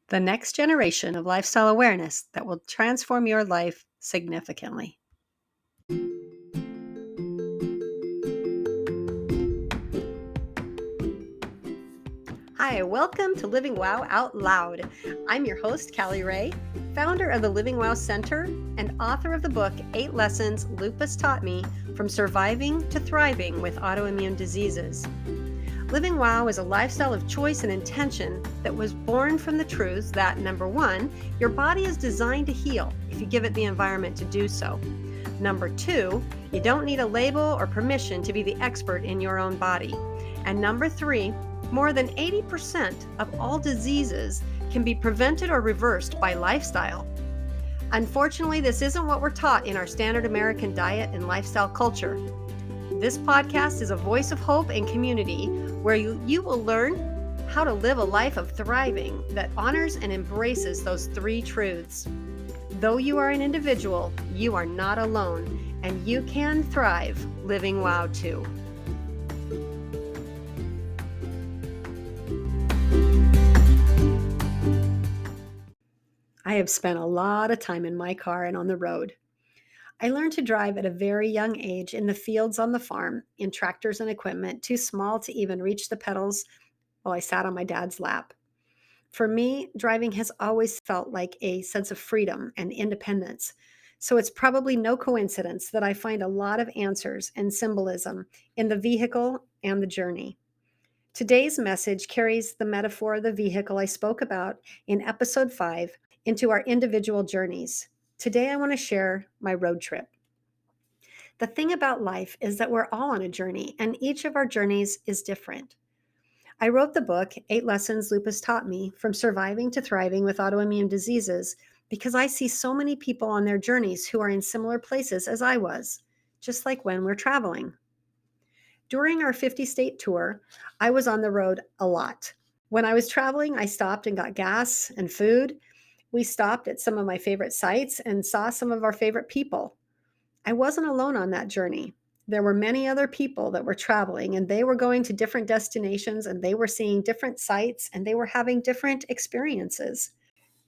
the next generation of lifestyle awareness that will transform your life significantly. Hi, welcome to Living Wow Out Loud. I'm your host, Callie Ray, founder of the Living Wow Center and author of the book, 8 Lessons Lupus Taught Me from Surviving to Thriving with Autoimmune Diseases. Living Wow is a lifestyle of choice and intention that was born from the truth that, number one, your body is designed to heal if you give it the environment to do so. Number two, you don't need a label or permission to be the expert in your own body. And number three, more than 80% of all diseases can be prevented or reversed by lifestyle. Unfortunately, this isn't what we're taught in our standard American diet and lifestyle culture. This podcast is a voice of hope and community where you will learn how to live a life of thriving that honors and embraces those three truths. Though you are an individual, you are not alone, and you can thrive living wow too. I have spent a lot of time in my car and on the road. I learned to drive at a very young age in the fields on the farm, in tractors and equipment too small to even reach the pedals while I sat on my dad's lap. For me, driving has always felt like a sense of freedom and independence. So it's probably no coincidence that I find a lot of answers and symbolism in the vehicle and the journey. Today's message carries the metaphor of the vehicle I spoke about in episode 5 into our individual journeys. Today, I want to share my road trip. The thing about life is that we're all on a journey, and each of our journeys is different. I wrote the book, 8 Lessons Lupus Taught Me from Surviving to Thriving with Autoimmune Diseases, because I see so many people on their journeys who are in similar places as I was, just like when we're traveling. During our 50-state tour, I was on the road a lot. When I was traveling, I stopped and got gas and food. We stopped at some of my favorite sites and saw some of our favorite people. I wasn't alone on that journey. There were many other people that were traveling, and they were going to different destinations, and they were seeing different sites, and they were having different experiences.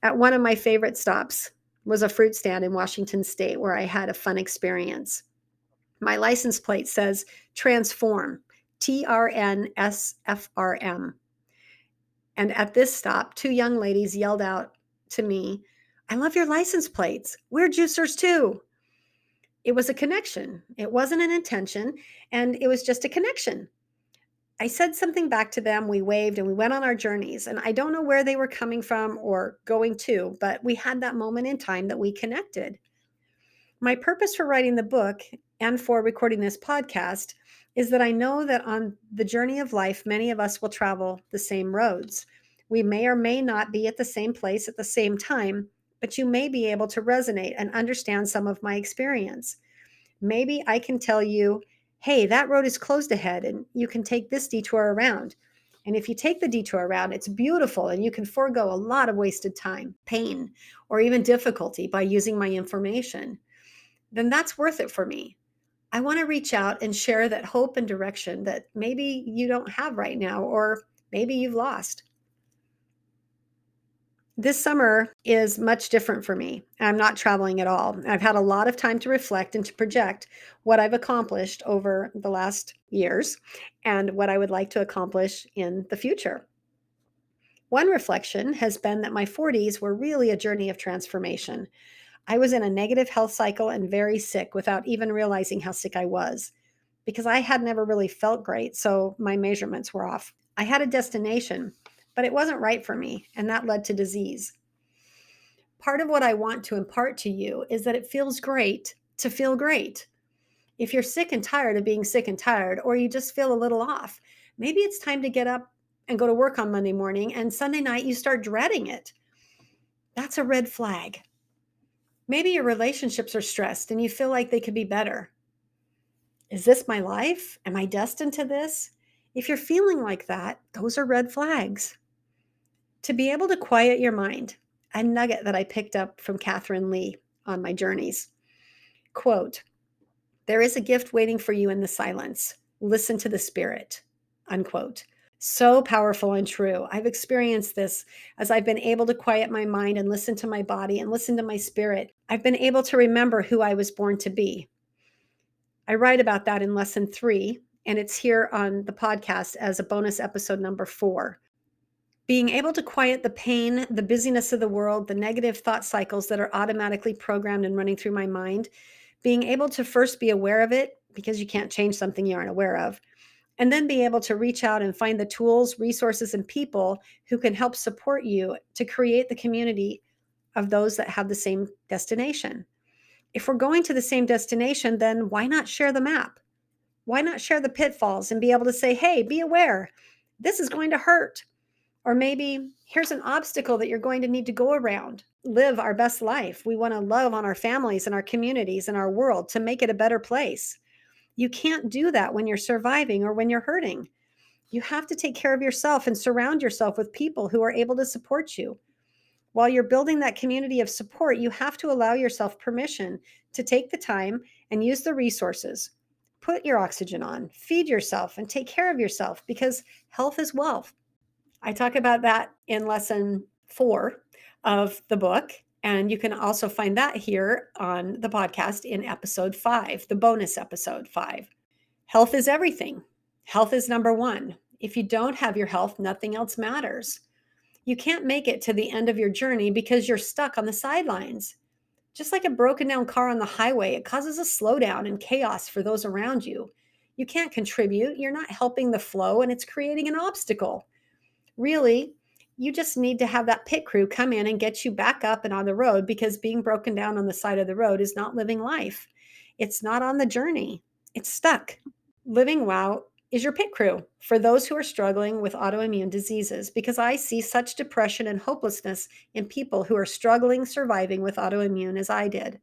At one of my favorite stops was a fruit stand in Washington State where I had a fun experience. My license plate says Transform, TRNSFRM. And at this stop, 2 young ladies yelled out to me, "I love your license plates. We're juicers too." It was a connection. It wasn't an intention, and it was just a connection. I said something back to them. We waved and we went on our journeys. And I don't know where they were coming from or going to, but we had that moment in time that we connected. My purpose for writing the book and for recording this podcast is that I know that on the journey of life, many of us will travel the same roads. We may or may not be at the same place at the same time, but you may be able to resonate and understand some of my experience. Maybe I can tell you, hey, that road is closed ahead and you can take this detour around. And if you take the detour around, it's beautiful and you can forego a lot of wasted time, pain, or even difficulty by using my information. Then that's worth it for me. I want to reach out and share that hope and direction that maybe you don't have right now, or maybe you've lost. This summer is much different for me. I'm not traveling at all. I've had a lot of time to reflect and to project what I've accomplished over the last years and what I would like to accomplish in the future. One reflection has been that my 40s were really a journey of transformation. I was in a negative health cycle and very sick without even realizing how sick I was because I had never really felt great, so my measurements were off. I had a destination, but it wasn't right for me, and that led to disease. Part of what I want to impart to you is that it feels great to feel great. If you're sick and tired of being sick and tired, or you just feel a little off, maybe it's time to get up and go to work on Monday morning, and Sunday night you start dreading it. That's a red flag. Maybe your relationships are stressed and you feel like they could be better. Is this my life? Am I destined to this? If you're feeling like that, those are red flags. To be able to quiet your mind, a nugget that I picked up from Catherine Lee on my journeys. Quote, "There is a gift waiting for you in the silence. Listen to the spirit." Unquote. So powerful and true. I've experienced this as I've been able to quiet my mind and listen to my body and listen to my spirit. I've been able to remember who I was born to be. I write about that in lesson 3, and it's here on the podcast as a bonus episode number 4. Being able to quiet the pain, the busyness of the world, the negative thought cycles that are automatically programmed and running through my mind, being able to first be aware of it, because you can't change something you aren't aware of, and then be able to reach out and find the tools, resources, and people who can help support you to create the community of those that have the same destination. If we're going to the same destination, then why not share the map? Why not share the pitfalls and be able to say, hey, be aware, this is going to hurt. Or maybe here's an obstacle that you're going to need to go around. Live our best life. We want to love on our families and our communities and our world to make it a better place. You can't do that when you're surviving or when you're hurting. You have to take care of yourself and surround yourself with people who are able to support you. While you're building that community of support, you have to allow yourself permission to take the time and use the resources. Put your oxygen on, feed yourself, and take care of yourself, because health is wealth. I talk about that in lesson 4 of the book. And you can also find that here on the podcast in episode 5, the bonus episode 5. Health is everything. Health is number 1. If you don't have your health, nothing else matters. You can't make it to the end of your journey because you're stuck on the sidelines. Just like a broken down car on the highway, it causes a slowdown and chaos for those around you. You can't contribute. You're not helping the flow, and it's creating an obstacle. Really, you just need to have that pit crew come in and get you back up and on the road, because being broken down on the side of the road is not living life. It's not on the journey. It's stuck. Living WOW is your pit crew for those who are struggling with autoimmune diseases, because I see such depression and hopelessness in people who are struggling, surviving with autoimmune as I did.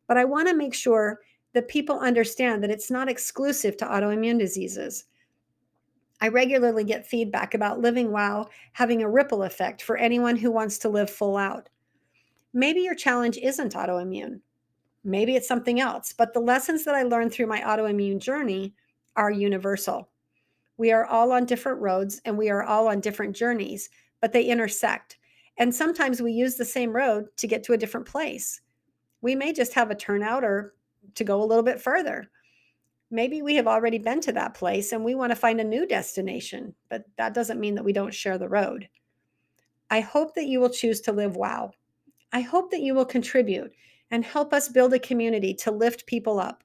But I want to make sure that people understand that it's not exclusive to autoimmune diseases. I regularly get feedback about Living WOW having a ripple effect for anyone who wants to live full out. Maybe your challenge isn't autoimmune. Maybe it's something else, but the lessons that I learned through my autoimmune journey are universal. We are all on different roads and we are all on different journeys, but they intersect. And sometimes we use the same road to get to a different place. We may just have a turnout or to go a little bit further. Maybe we have already been to that place and we want to find a new destination, but that doesn't mean that we don't share the road. I hope that you will choose to live WOW. I hope that you will contribute and help us build a community to lift people up.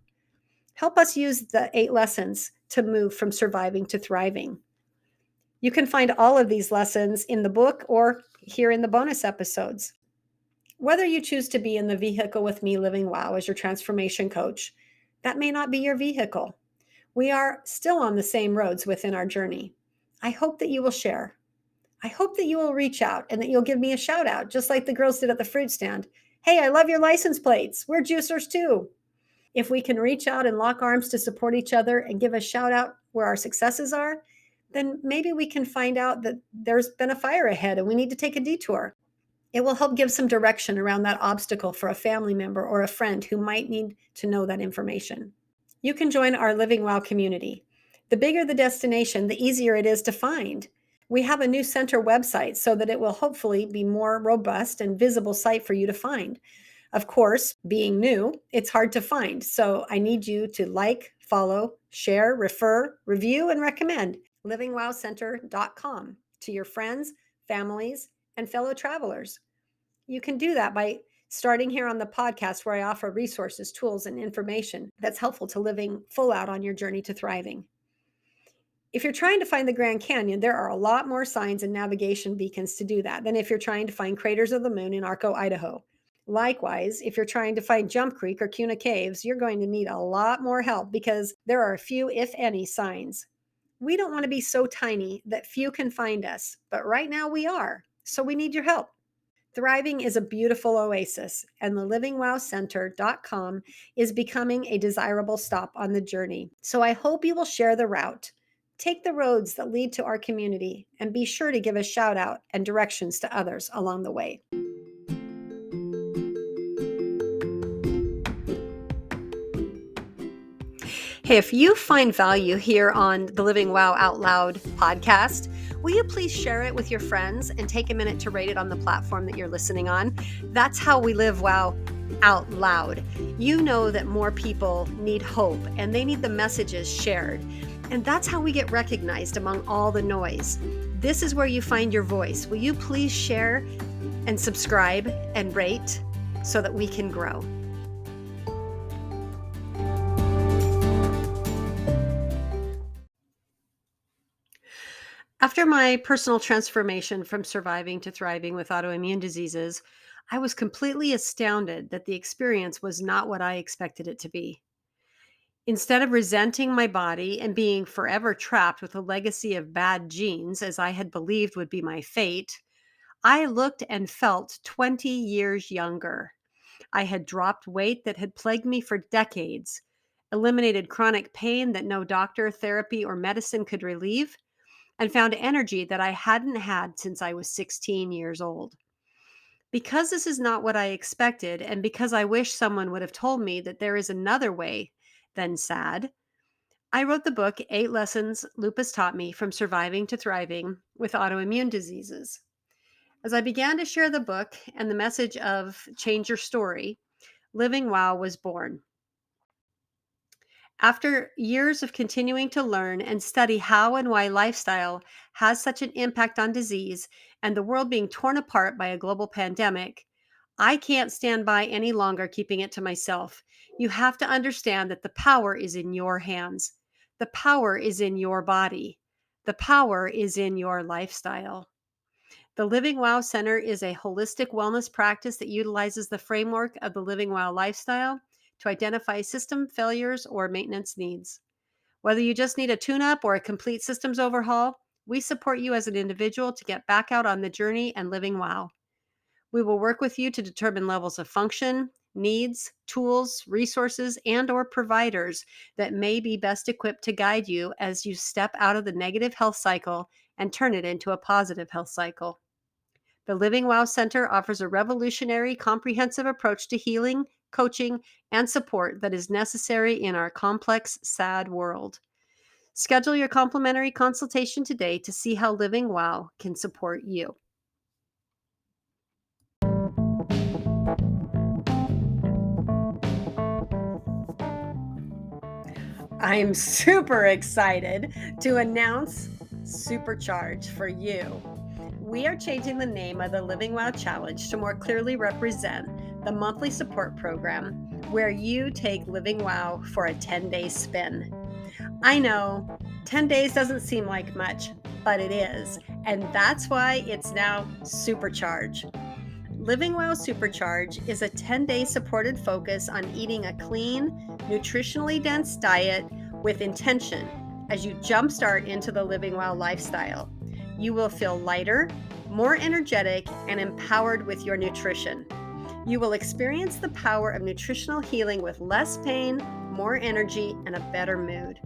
Help us use the 8 lessons to move from surviving to thriving. You can find all of these lessons in the book or here in the bonus episodes. Whether you choose to be in the vehicle with me, Living WOW, as your transformation coach, that may not be your vehicle. We are still on the same roads within our journey. I hope that you will share. I hope that you will reach out and that you'll give me a shout out, just like the girls did at the fruit stand. Hey, I love your license plates. We're juicers too. If we can reach out and lock arms to support each other and give a shout out where our successes are, then maybe we can find out that there's been a fire ahead and we need to take a detour. It will help give some direction around that obstacle for a family member or a friend who might need to know that information. You can join our Living WOW community. The bigger the destination, the easier it is to find. We have a new center website so that it will hopefully be more robust and visible site for you to find. Of course, being new, it's hard to find. So I need you to like, follow, share, refer, review, and recommend livingwowcenter.com to your friends, families, and fellow travelers. You can do that by starting here on the podcast, where I offer resources, tools, and information that's helpful to living full out on your journey to thriving. If you're trying to find the Grand Canyon, there are a lot more signs and navigation beacons to do that than if you're trying to find craters of the moon in Arco, Idaho. Likewise, if you're trying to find Jump Creek or Kuna Caves, you're going to need a lot more help, because there are few, if any, signs. We don't want to be so tiny that few can find us, but right now we are, so we need your help. Thriving is a beautiful oasis, and the livingwowcenter.com is becoming a desirable stop on the journey. So I hope you will share the route. Take the roads that lead to our community, and be sure to give a shout out and directions to others along the way. Hey, if you find value here on the Living Wow Out Loud podcast, will you please share it with your friends and take a minute to rate it on the platform that you're listening on? That's how we live wow out loud. You know that more people need hope and they need the messages shared. And that's how we get recognized among all the noise. This is where you find your voice. Will you please share and subscribe and rate so that we can grow? After my personal transformation from surviving to thriving with autoimmune diseases, I was completely astounded that the experience was not what I expected it to be. Instead of resenting my body and being forever trapped with a legacy of bad genes, as I had believed would be my fate, I looked and felt 20 years younger. I had dropped weight that had plagued me for decades, eliminated chronic pain that no doctor, therapy, or medicine could relieve, and found energy that I hadn't had since I was 16 years old. Because this is not what I expected, and because I wish someone would have told me that there is another way than sad, I wrote the book, 8 Lessons Lupus Taught Me from Surviving to Thriving with Autoimmune Diseases. As I began to share the book and the message of change your story, Living Wow was born. After years of continuing to learn and study how and why lifestyle has such an impact on disease and the world being torn apart by a global pandemic, I can't stand by any longer keeping it to myself. You have to understand that the power is in your hands. The power is in your body. The power is in your lifestyle. The Living Wow Center is a holistic wellness practice that utilizes the framework of the Living Wow lifestyle to identify system failures or maintenance needs. Whether you just need a tune-up or a complete systems overhaul, we support you as an individual to get back out on the journey and living wow. We will work with you to determine levels of function, needs, tools, resources, and or providers that may be best equipped to guide you as you step out of the negative health cycle and turn it into a positive health cycle. The Living Wow Center offers a revolutionary, comprehensive approach to healing, coaching, and support that is necessary in our complex, sad world. Schedule your complimentary consultation today to see how Living Wow can support you. I am super excited to announce Supercharge for you. We are changing the name of the Living Wow Challenge to more clearly represent the monthly support program where you take Living Wow for a 10-day spin. I know 10 days doesn't seem like much, but it is, and that's why it's now Supercharge. Living Wow Supercharge is a 10-day supported focus on eating a clean, nutritionally dense diet with intention as you jumpstart into the Living Wow lifestyle. You will feel lighter, more energetic, and empowered with your nutrition. You will experience the power of nutritional healing with less pain, more energy, and a better mood.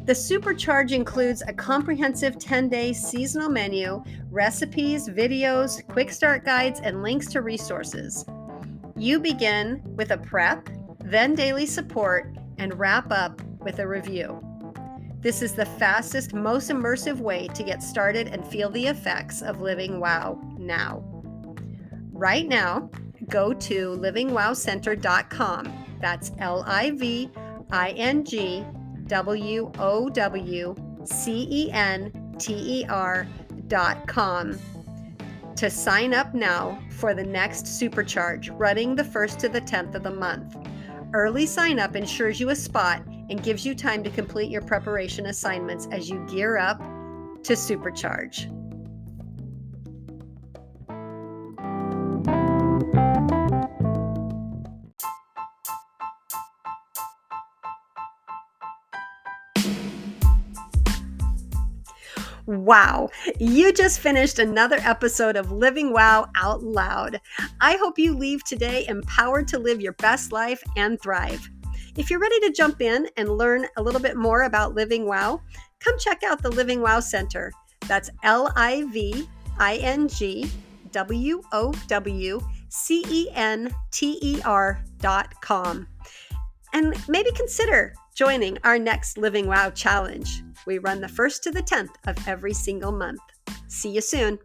The Supercharge includes a comprehensive 10-day seasonal menu, recipes, videos, quick start guides, and links to resources. You begin with a prep, then daily support, and wrap up with a review. This is the fastest, most immersive way to get started and feel the effects of Living Wow now. Right now, go to livingwowcenter.com. That's LIVINGWOWCENTER.com to sign up now for the next Supercharge, running the 1st to the 10th of the month. Early sign up ensures you a spot and gives you time to complete your preparation assignments as you gear up to Supercharge. Wow, you just finished another episode of Living Wow Out Loud. I hope you leave today empowered to live your best life and thrive. If you're ready to jump in and learn a little bit more about Living Wow, come check out the Living Wow Center. That's LIVINGWOWCENTER.com. And maybe consider joining our next Living Wow challenge. We run the 1st to the 10th of every single month. See you soon.